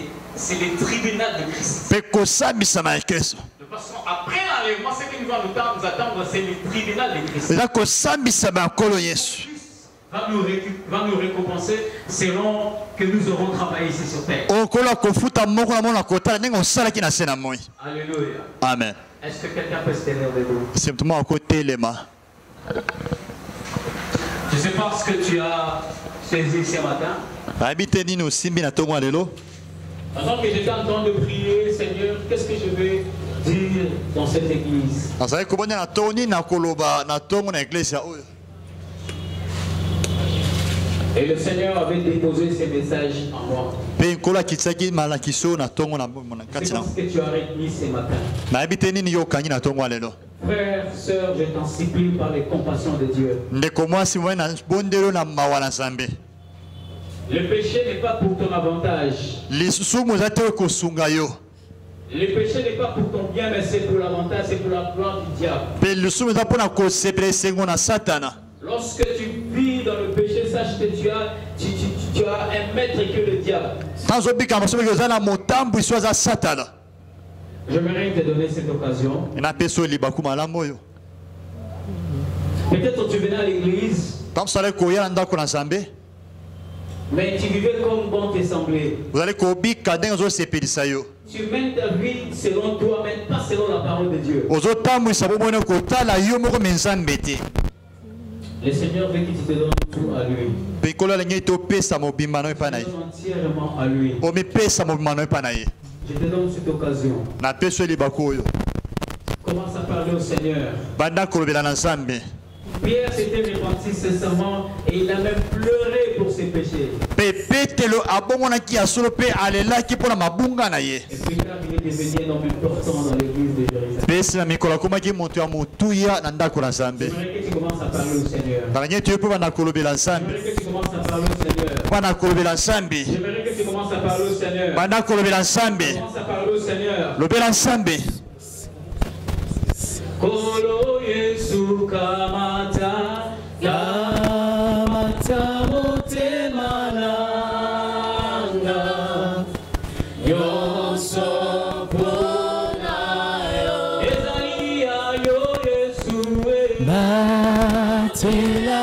le tribunal de Christ. De façon, après l'enlèvement, ce qui va nous attendre, c'est le tribunal de Christ. Va nous récompenser selon que nous aurons travaillé ici sur terre. Alléluia. Amen. Est-ce que quelqu'un peut se tenir debout? Je sais pas ce que tu as saisi ce matin. Pendant que j'étais en train de prier, Seigneur, qu'est-ce que je vais dire dans cette église? Et le Seigneur avait déposé ces messages en moi. C'est ce que tu as retenu ce matin. Frères, sœurs, je t'en supplie par les compassions de Dieu. Le péché n'est pas pour ton avantage. Le péché n'est pas pour ton bien, mais c'est pour l'avantage, c'est pour la gloire du diable. Lorsque tu vis dans le péché, sache que tu as un maître qui est le diable. J'aimerais te donner cette occasion. Peut-être tu venais à l'église, mais tu vivais comme bon te semblait. Tu mènes ta vie selon toi, mais pas selon la parole de Dieu. Le Seigneur veut que tu te donnes tout à lui. Entièrement à lui. Je te donne cette occasion. Commence à parler au Seigneur. Pierre s'était repenti sincèrement et il a même pleuré pour ses péchés. Et puis il est devenu un homme important dans l'église de Jérusalem. J'aimerais que tu commences à parler au Seigneur. J'aimerais que tu commences à parler au Seigneur. J'aimerais que tu commences à parler au Seigneur. Commence à parler au Seigneur. Kolo Yesu kamata motema nanga yonso pona yo ezali ya yo Yesu batela